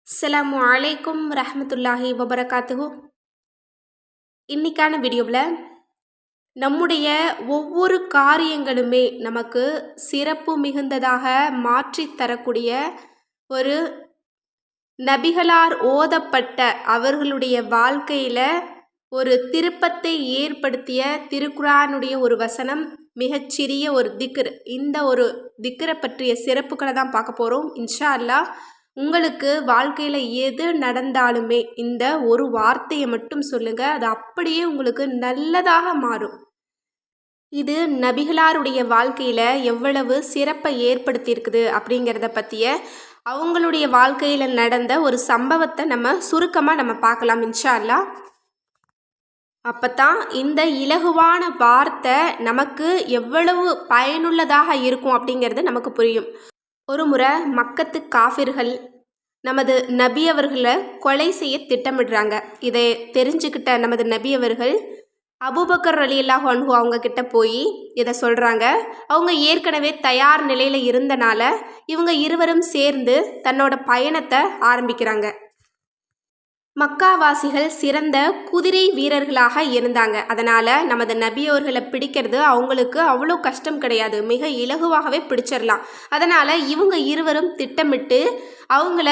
அஸ்ஸலாமு அலைக்கும் ரஹ்மத்துல்லாஹி வபரகாத்துஹு. இன்னைக்கான வீடியோவில் நம்முடைய ஒவ்வொரு காரியங்களுமே நமக்கு சிறப்பு மிகுந்ததாக மாற்றி தரக்கூடிய ஒரு நபிகளார் ஓதப்பட்ட அவர்களுடைய வாழ்க்கையில் ஒரு திருப்பத்தை ஏற்படுத்திய திருக்குரானுடைய ஒரு வசனம், மிகச்சிறிய ஒரு திக்ர். இந்த ஒரு திக்ரை பற்றிய சிறப்புகளை தான் பார்க்க போகிறோம் இன்ஷா அல்லாஹ். உங்களுக்கு வாழ்க்கையில் எது நடந்தாலுமே இந்த ஒரு வார்த்தையை மட்டும் சொல்லுங்கள், அது அப்படியே உங்களுக்கு நல்லதாக மாறும். இது நபிகளாருடைய வாழ்க்கையில் எவ்வளவு சிறப்பை ஏற்படுத்தியிருக்குது அப்படிங்கிறத பற்றிய அவங்களுடைய வாழ்க்கையில் நடந்த ஒரு சம்பவத்தை நம்ம சுருக்கமாக பார்க்கலாம் இன்ஷா அல்லாஹ். அப்போ தான் இந்த இலகுவான வார்த்தை நமக்கு எவ்வளவு பயனுள்ளதாக இருக்கும் அப்படிங்கிறது நமக்கு புரியும். ஒரு முறை மக்கத்து காஃபிர்கள் நமது நபி அவர்களை கொலை செய்ய திட்டமிடுறாங்க. இதை தெரிஞ்சுக்கிட்ட நமது நபி அவர்கள் அபூபக்கர் ரலியல்லாஹு அன்ஹு அவங்க கிட்ட போய் இதை சொல்கிறாங்க. அவங்க ஏற்கனவே தயார் நிலையில் இருந்தனால இவங்க இருவரும் சேர்ந்து தன்னோட பயணத்தை ஆரம்பிக்கிறாங்க. மக்காவாசிகள் சிறந்த குதிரை வீரர்களாக இருந்தாங்க. அதனால் நமது நபியோர்களை பிடிக்கிறது அவங்களுக்கு அவ்வளோ கஷ்டம் கிடையாது, மிக இலகுவாகவே பிடிச்சிடலாம். அதனால் இவங்க இருவரும் திட்டமிட்டு அவங்கள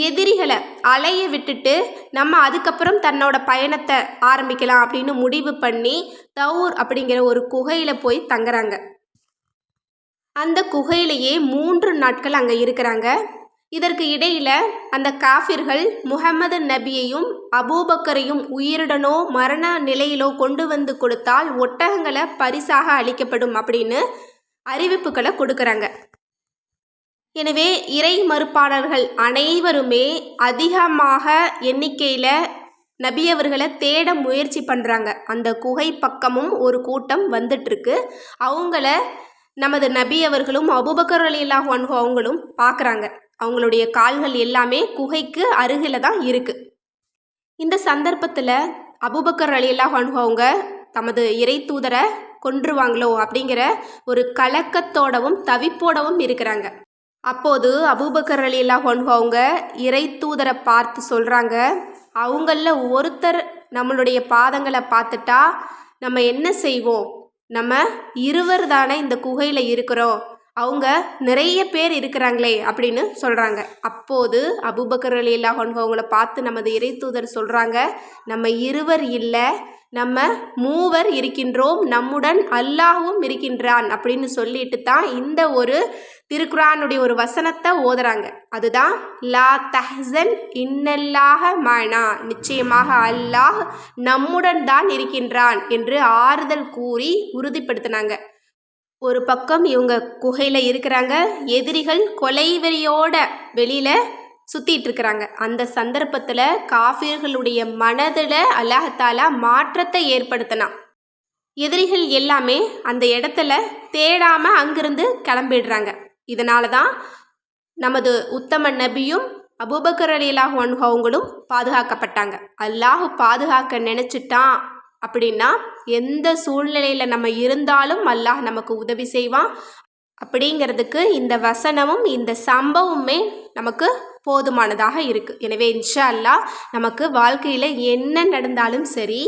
எதிரிகளை அலைய விட்டுட்டு நம்ம அதுக்கப்புறம் தன்னோட பயணத்தை ஆரம்பிக்கலாம் அப்படின்னு முடிவு பண்ணி தௌர் அப்படிங்கிற ஒரு குகையில் போய் தங்குறாங்க. அந்த குகையிலேயே 3 நாட்கள் அங்கே இருக்கிறாங்க. இதற்கு இடையில் அந்த காஃபிர்கள் முஹம்மது நபியையும் அபூபக்கரையும் உயிருடனோ மரண நிலையிலோ கொண்டு வந்து கொடுத்தால் ஒட்டகங்களை பரிசாக அளிக்கப்படும் அப்படின்னு அறிவிப்புகளை கொடுக்குறாங்க. எனவே இறை மறுப்பாளர்கள் அனைவருமே அதிகமாக எண்ணிக்கையில் நபியவர்களை தேட முயற்சி பண்ணுறாங்க. அந்த குகை பக்கமும் ஒரு கூட்டம் வந்துட்டுருக்கு. அவங்கள நமது நபியவர்களும் அபூபக்கர் ரலியல்லாஹு அன்ஹு அவங்களும் பார்க்குறாங்க. அவங்களுடைய கால்கள் எல்லாமே குகைக்கு அருகில் தான் இருக்குது. இந்த சந்தர்ப்பத்தில் அபூபக்கர் ரலியல்லாஹு அன்ஹு அவங்க தமது இறை தூதரை கொன்றுவாங்களோ அப்படிங்கிற ஒரு கலக்கத்தோடவும் தவிப்போடவும் இருக்கிறாங்க. அப்போது அபூபக்கர் ரலியல்லாஹு அன்ஹு அவங்க இறை தூதரை பார்த்து சொல்கிறாங்க, அவங்களில் ஒருத்தர் நம்மளுடைய பாதங்களை பார்த்துட்டா நம்ம என்ன செய்வோம்? நம்ம இருவர் தானே இந்த குகையில் இருக்கிறோம், அவங்க நிறைய பேர் இருக்கிறாங்களே அப்படின்னு சொல்கிறாங்க. அப்போது அபூபக்கர் ரலியல்லாஹு அன்ஹு அவங்கள பார்த்து நமது இறை தூதர் சொல்கிறாங்க, நம்ம இருவர் இல்லை, நம்ம 3 இருக்கின்றோம், நம்முடன் அல்லாஹ்வும் இருக்கின்றான் அப்படின்னு சொல்லிட்டு தான் இந்த ஒரு திருக்குரானுடைய ஒரு வசனத்தை ஓதுறாங்க. அதுதான் லா தஹ்சன் இன்னல்லாஹ மஅனா, நிச்சயமாக அல்லாஹ் நம்முடன் தான் இருக்கின்றான் என்று ஆறுதல் கூறி உறுதிப்படுத்தினாங்க. ஒரு பக்கம் இவங்க குகையில் இருக்கிறாங்க, எதிரிகள் கொலைவெறியோட வெளியில் சுற்றிட்டு இருக்கிறாங்க. அந்த சந்தர்ப்பத்தில் காஃபிர்களுடைய மனதில் அல்லாஹ்தாலா மாற்றத்தை ஏற்படுத்தினான். எதிரிகள் எல்லாமே அந்த இடத்துல தேடாமல் அங்கிருந்து கிளம்பிடுறாங்க. இதனால தான் நமது உத்தம நபியும் அபூபக்கர் ரலியல்லாஹு அன்ஹு அவங்களும் பாதுகாக்கப்பட்டாங்க. அல்லாஹ் பாதுகாக்க நினச்சிட்டான் அப்படின்னா எந்த சூழ்நிலையில் நம்ம இருந்தாலும் அல்லாஹ் நமக்கு உதவி செய்வான். அப்படிங்கிறதுக்கு இந்த வசனமும் இந்த சம்பவமுமே நமக்கு போதுமானதாக இருக்குது. எனவே இன்ஷா அல்லாஹ் நமக்கு வாழ்க்கையில் என்ன நடந்தாலும் சரி,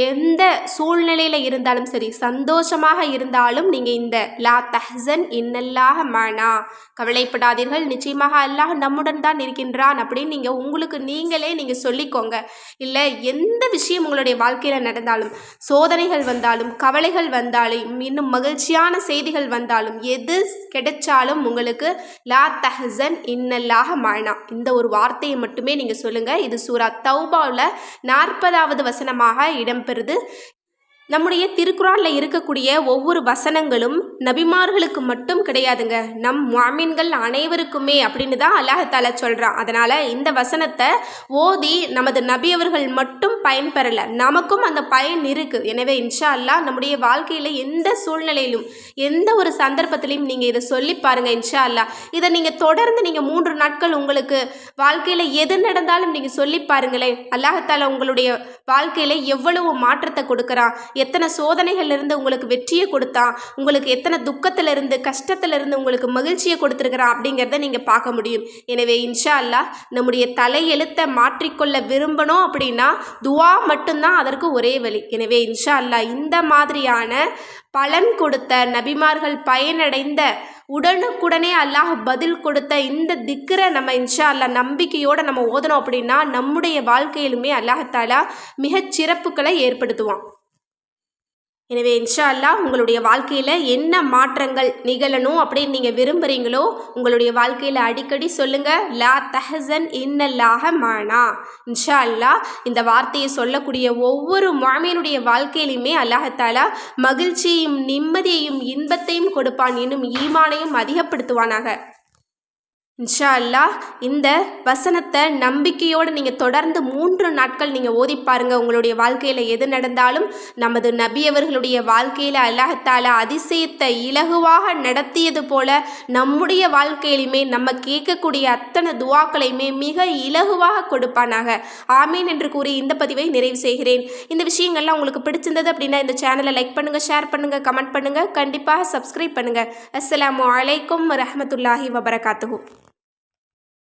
எந்த சூழ்நிலையில் இருந்தாலும் சரி, சந்தோஷமாக இருந்தாலும் நீங்கள் இந்த லா தஹ்சன் இன்னல்லாஹ மஅனா, கவலைப்படாதீர்கள், நிச்சயமாக அல்லாஹ் நம்முடன் தான் இருக்கின்றான் அப்படின்னு நீங்கள் உங்களுக்கு நீங்களே நீங்கள் சொல்லிக்கோங்க. இல்லை எந்த விஷயம் உங்களுடைய வாழ்க்கையில் நடந்தாலும், சோதனைகள் வந்தாலும், கவலைகள் வந்தாலும், இன்னும் மகிழ்ச்சியான செய்திகள் வந்தாலும், எது கிடைச்சாலும் உங்களுக்கு லா தஹ்சன் இன்னல்லாஹ மஅனா இந்த ஒரு வார்த்தையை மட்டுமே நீங்கள் சொல்லுங்கள். இது சூரா தௌபாவில் 40வது வசனமாக இடம்பெறுது. நம்முடைய திருக்குரானில் இருக்கக்கூடிய ஒவ்வொரு வசனங்களும் நபிமார்களுக்கு மட்டும் கிடையாதுங்க, நம் முஅமின்கள் அனைவருக்குமே அப்படின்னு தான் அல்லாஹ்தாலா சொல்கிறான். அதனால் இந்த வசனத்தை ஓதி நமது நபியவர்கள் மட்டும் பயன்பெறலை, நமக்கும் அந்த பயன் இருக்குது. எனவே இன்ஷா அல்லாஹ் நம்முடைய வாழ்க்கையில் எந்த சூழ்நிலையிலும் எந்த ஒரு சந்தர்ப்பத்திலையும் நீங்கள் இதை சொல்லி பாருங்கள். இன்ஷா அல்லாஹ் இதை நீங்கள் தொடர்ந்து நீங்கள் 3 நாட்கள் உங்களுக்கு வாழ்க்கையில் எது நடந்தாலும் நீங்கள் சொல்லி பாருங்களேன். அல்லாஹ்தாலா உங்களுடைய வாழ்க்கையில் எவ்வளவு மாற்றத்தை கொடுக்குறான், எத்தனை சோதனைகள்லேருந்து உங்களுக்கு வெற்றியை கொடுத்தான், உங்களுக்கு எத்தனை துக்கத்திலிருந்து கஷ்டத்திலிருந்து உங்களுக்கு மகிழ்ச்சியை கொடுத்துருக்குறான் அப்படிங்கிறத நீங்கள் பார்க்க முடியும். எனவே இன்ஷா அல்லாஹ் நம்முடைய தலையெழுத்தை மாற்றிக்கொள்ள விரும்பணும் அப்படின்னா துவா மட்டும்தான் அதற்கு ஒரே வழி. எனவே இன்ஷா அல்லாஹ் இந்த மாதிரியான பலன் கொடுத்த நபிமார்கள் பயனடைந்த உடனுக்குடனே அல்லாஹ் பதில் கொடுத்த இந்த திக்ரை நம்ம இன்ஷா அல்லாஹ் நம்பிக்கையோடு நம்ம ஓதணும் அப்படின்னா நம்முடைய வாழ்க்கையிலுமே அல்லாஹ் மிகச் சிறப்புகளை ஏற்படுத்துவான். எனவே இன்ஷா அல்லாஹ் உங்களுடைய வாழ்க்கையில் என்ன மாற்றங்கள் நிகழணும் அப்படின்னு நீங்கள் விரும்புகிறீங்களோ உங்களுடைய வாழ்க்கையில் அடிக்கடி சொல்லுங்கள், லா தஹசன் இன்னல்லாஹ மானா. இன்ஷா அல்லாஹ் இந்த வார்த்தையை சொல்லக்கூடிய ஒவ்வொரு முஅ்மினுடைய வாழ்க்கையிலுமே அல்லாஹ் மகிழ்ச்சியையும் நிம்மதியையும் இன்பத்தையும் கொடுப்பான், இன்னும் ஈமானையும் அதிகப்படுத்துவானாக. இன்ஷா அல்லாஹ் இந்த வசனத்தை நம்பிக்கையோடு நீங்கள் தொடர்ந்து 3 நாட்கள் நீங்கள் ஓதி பாருங்கள். உங்களுடைய வாழ்க்கையில் எது நடந்தாலும் நமது நபி அவர்களுடைய வாழ்க்கையில் அல்லாஹ் அதிசயத்தை இலகுவாக நடத்தியது போல நம்முடைய வாழ்க்கையிலுமே நம்ம கேட்கக்கூடிய அத்தனை துவாக்களையுமே மிக இலகுவாக கொடுப்பானாக. ஆமீன் என்று கூறி இந்த பதிவை நிறைவு செய்கிறேன். இந்த விஷயங்கள்லாம் உங்களுக்கு பிடிச்சிருந்தது அப்படின்னா இந்த சேனலை லைக் பண்ணுங்கள், ஷேர் பண்ணுங்கள், கமெண்ட் பண்ணுங்கள், கண்டிப்பாக சப்ஸ்கிரைப் பண்ணுங்கள். அஸ்ஸலாமு அலைக்கும் வரஹ்மத்துல்லாஹி வபரகாத்துஹு.